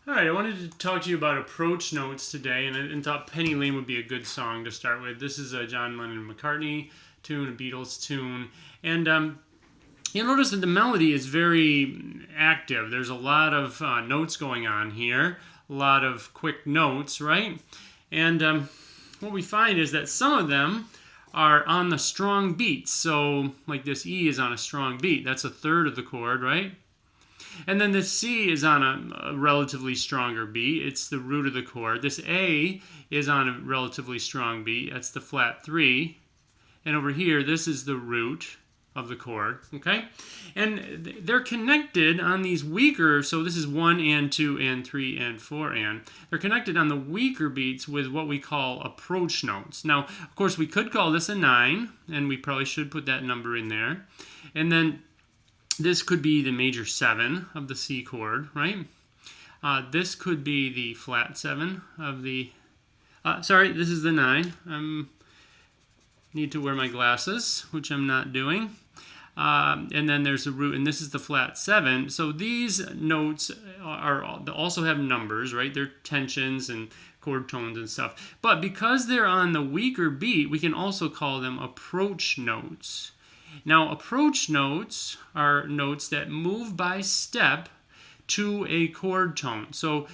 All right, I wanted to talk to you about Approach Notes today, and thought Penny Lane would be a good song to start with. This is a John Lennon and McCartney tune, a Beatles tune, and you'll notice that the melody is very active. There's a lot of notes going on here, a lot of quick notes, right? And what we find is that some of them are on the strong beats. So, like this E is on a strong beat. That's a third of the chord, right? And then this C is on a relatively stronger beat. It's the root of the chord. This A is on a relatively strong beat. That's the flat 3. And over here, this is the root of the chord, okay? And they're connected on these weaker, so this is 1 and 2 and 3 and 4 and. They're connected on the weaker beats with what we call approach notes. Now, of course, we could call this a 9, and we probably should put that number in there. And then this could be the major 7 of the C chord, right? This could be the flat 7 of the... sorry, this is the 9. I need to wear my glasses, which I'm not doing. And then there's the root, and this is the flat 7. So these notes also have numbers, right? They're tensions and chord tones and stuff. But because they're on the weaker beat, we can also call them approach notes. Now, approach notes are notes that move by step to a chord tone. So,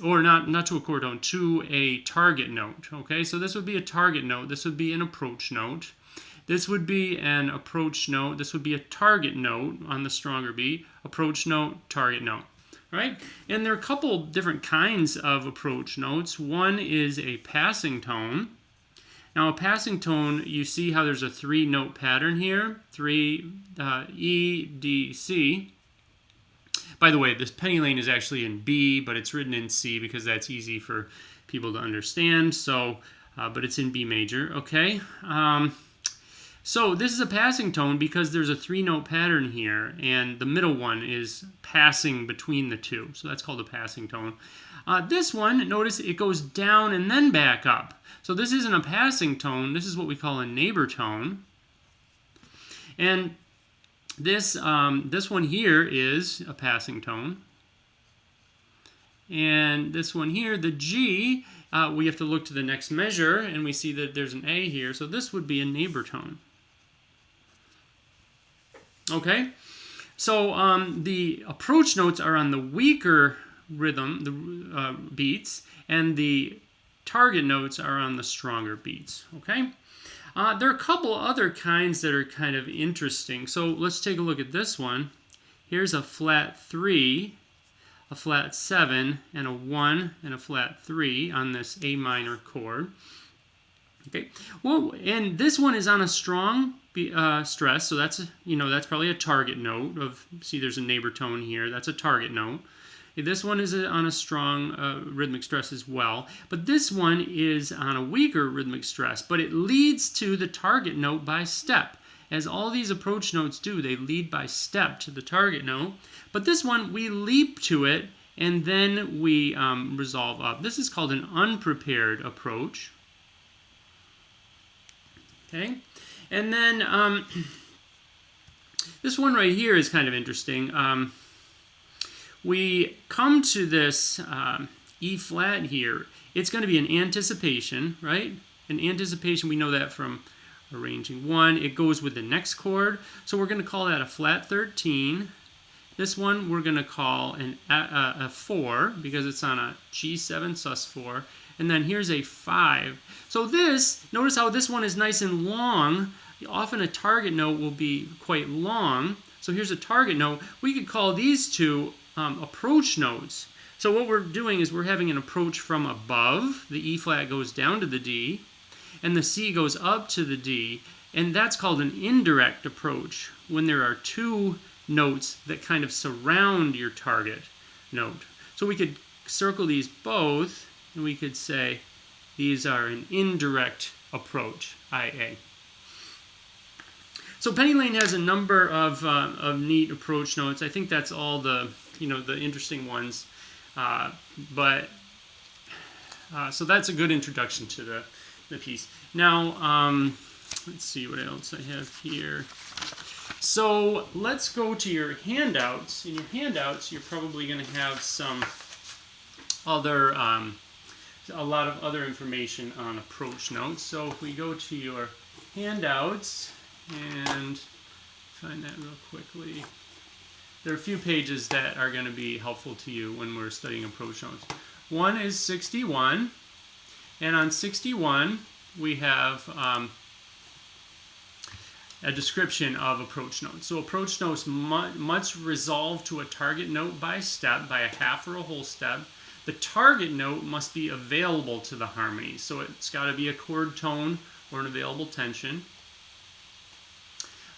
or not to a chord tone, to a target note. Okay, so this would be a target note. This would be an approach note. This would be an approach note. This would be a target note on the stronger beat. Approach note, target note. Right? And there are a couple different kinds of approach notes. One is a passing tone. Now, a passing tone, you see how there's a 3-note pattern here. 3, E, D, C. By the way, this Penny Lane is actually in B, but it's written in C because that's easy for people to understand. So, but it's in B major, okay? So this is a passing tone because there's a 3-note pattern here, and the middle one is passing between the two. So that's called a passing tone. This one, notice it goes down and then back up. So this isn't a passing tone. This is what we call a neighbor tone. And this one here is a passing tone. And this one here, the G, we have to look to the next measure, and we see that there's an A here. So this would be a neighbor tone. Okay? So the approach notes are on the weaker rhythm, the beats, and the target notes are on the stronger beats, okay? There are a couple other kinds that are kind of interesting. So let's take a look at this one. Here's a flat 3, a flat 7, and a 1, and a flat 3 on this A minor chord. Okay, well, and this one is on a strong stress, so that's probably a target note of, see there's a neighbor tone here, that's a target note. This one is on a strong rhythmic stress as well, but this one is on a weaker rhythmic stress, but it leads to the target note by step. As all these approach notes do, they lead by step to the target note, but this one, we leap to it, and then we resolve up. This is called an unprepared approach. Okay, and then this one right here is kind of interesting. We come to this E flat here. It's going to be an anticipation, right? An anticipation, we know that from arranging 1. It goes with the next chord. So we're going to call that a flat 13. This one we're going to call a 4 because it's on a G7 sus4. And then here's a 5. So this, notice how this one is nice and long. Often a target note will be quite long. So here's a target note. We could call these two approach notes. So what we're doing is we're having an approach from above. The E flat goes down to the D, and the C goes up to the D, and that's called an indirect approach when there are two notes that kind of surround your target note. So we could circle these both, and we could say these are an indirect approach, IA. So Penny Lane has a number of neat approach notes. I think that's all the interesting ones. So that's a good introduction to the piece. Now, let's see what else I have here. So let's go to your handouts. In your handouts, you're probably going to have some other a lot of other information on approach notes. So if we go to your handouts and find that real quickly, there are a few pages that are going to be helpful to you when we're studying approach notes. One is 61, and on 61 we have a description of approach notes. So approach notes must resolve to a target note by step, by a half or a whole step. The target note must be available to the harmony. So it's got to be a chord tone or an available tension.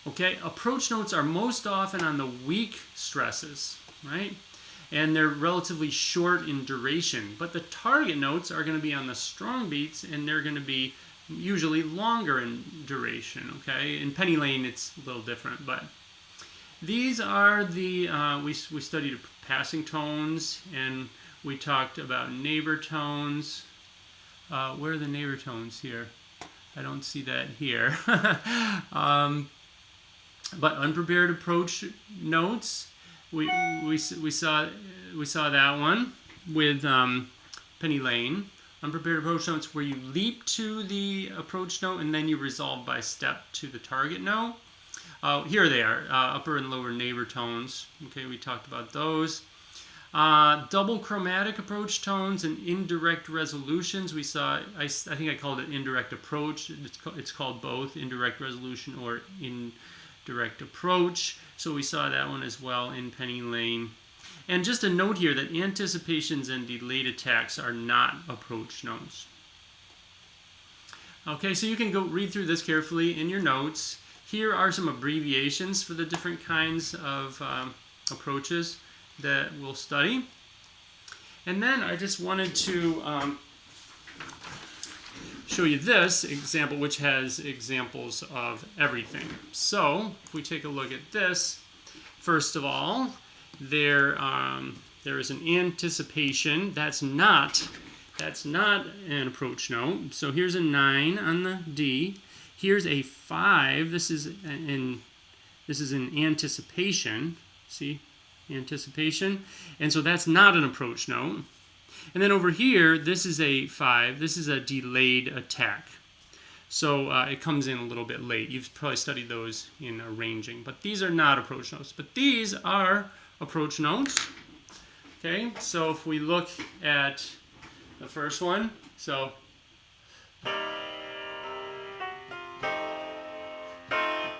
Okay, approach notes are most often on the weak stresses, right? And they're relatively short in duration. But the target notes are going to be on the strong beats, and they're going to be usually longer in duration, okay? In Penny Lane, it's a little different, but these are the, we studied passing tones, and we talked about neighbor tones. Where are the neighbor tones here? I don't see that here. But unprepared approach notes, we saw that one with Penny Lane. Unprepared approach notes where you leap to the approach note and then you resolve by step to the target note. Here they are, upper and lower neighbor tones. Okay, we talked about those. Double chromatic approach tones and indirect resolutions. We saw, I think I called it indirect approach. It's called both indirect resolution or indirect approach. So we saw that one as well in Penny Lane. And just a note here that anticipations and delayed attacks are not approach notes. Okay, so you can go read through this carefully in your notes. Here are some abbreviations for the different kinds of approaches that we'll study. And then I just wanted to show you this example, which has examples of everything. So if we take a look at this, first of all, there is an anticipation. That's not an approach note. So here's a 9 on the D. Here's a 5. This is an anticipation. See, anticipation. And so that's not an approach note. And then over here, this is a 5. This is a delayed attack. So it comes in a little bit late. You've probably studied those in arranging. But these are not approach notes. But these are approach notes. Okay, so if we look at the first one, so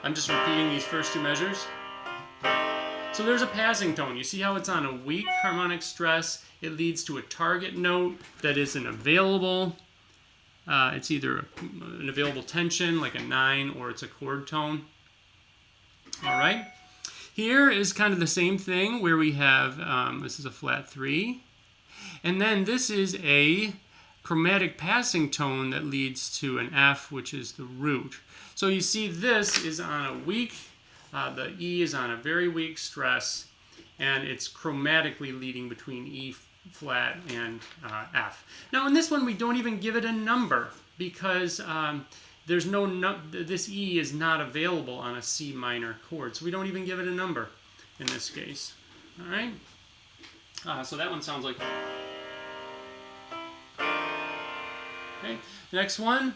I'm just repeating these first two measures. So there's a passing tone. You see how it's on a weak harmonic stress. It leads to a target note that isn't available. It's either an available tension, like a 9, or it's a chord tone. All right. Here is kind of the same thing where we have, this is a flat 3. And then this is a chromatic passing tone that leads to an F, which is the root. So you see this is on a weak, the E is on a very weak stress, and it's chromatically leading between E flat and F. Now in this one we don't even give it a number because there's this E is not available on a C minor chord, so we don't even give it a number in this case. All right. So that one sounds like. Okay. Next one.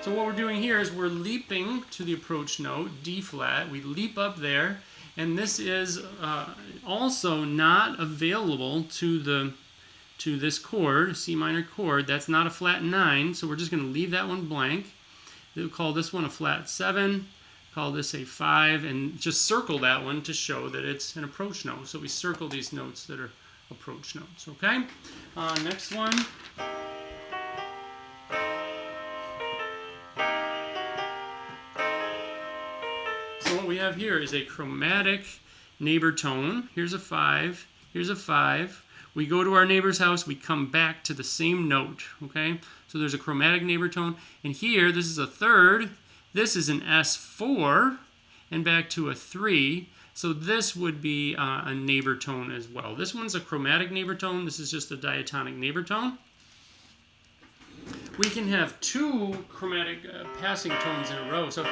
So what we're doing here is we're leaping to the approach note, D flat. We leap up there, and this is also not available to this chord, C minor chord. That's not a flat 9, so we're just going to leave that one blank. We'll call this one a flat 7, call this a 5, and just circle that one to show that it's an approach note. So we circle these notes that are approach notes, okay? Next one. So what we have here is a chromatic neighbor tone. Here's a 5, here's a 5. We go to our neighbor's house, we come back to the same note, okay? So there's a chromatic neighbor tone. And here, this is a 3rd. This is an S4, and back to a 3. So this would be a neighbor tone as well. This one's a chromatic neighbor tone. This is just a diatonic neighbor tone. We can have 2 chromatic passing tones in a row. So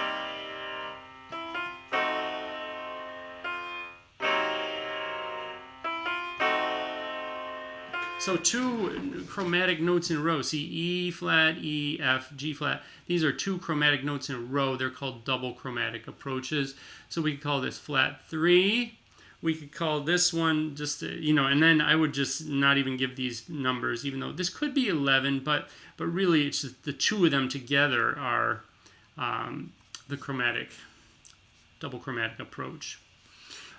So two chromatic notes in a row. See, E flat, E, F, G flat. These are two chromatic notes in a row. They're called double chromatic approaches. So we could call this flat 3. We could call this one just, and then I would just not even give these numbers, even though this could be 11, but really it's just the two of them together are the double chromatic approach.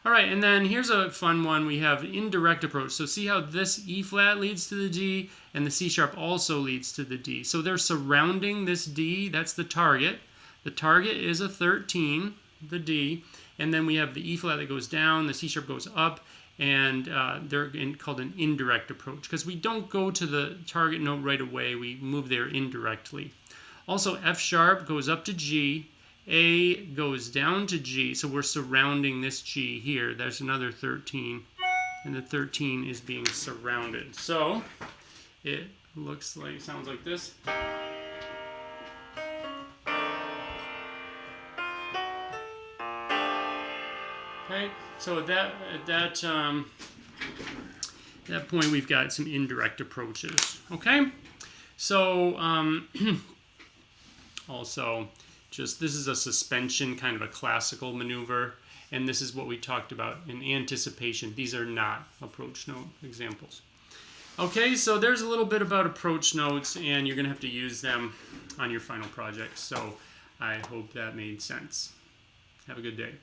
All right, and then here's a fun one. We have indirect approach. So see how this E flat leads to the G, and the C sharp also leads to the D. So they're surrounding this D. That's the target. The target is a 13, the D. And then we have the E flat that goes down, the C sharp goes up, and they're called an indirect approach because we don't go to the target note right away. We move there indirectly. Also, F sharp goes up to G. A goes down to G, so we're surrounding this G here. There's another 13, and the 13 is being surrounded. So it sounds like this. Okay, so at that point we've got some indirect approaches. Okay, so also. This is a suspension, kind of a classical maneuver, and this is what we talked about in anticipation. These are not approach note examples. Okay, so there's a little bit about approach notes, and you're going to have to use them on your final project. So I hope that made sense. Have a good day.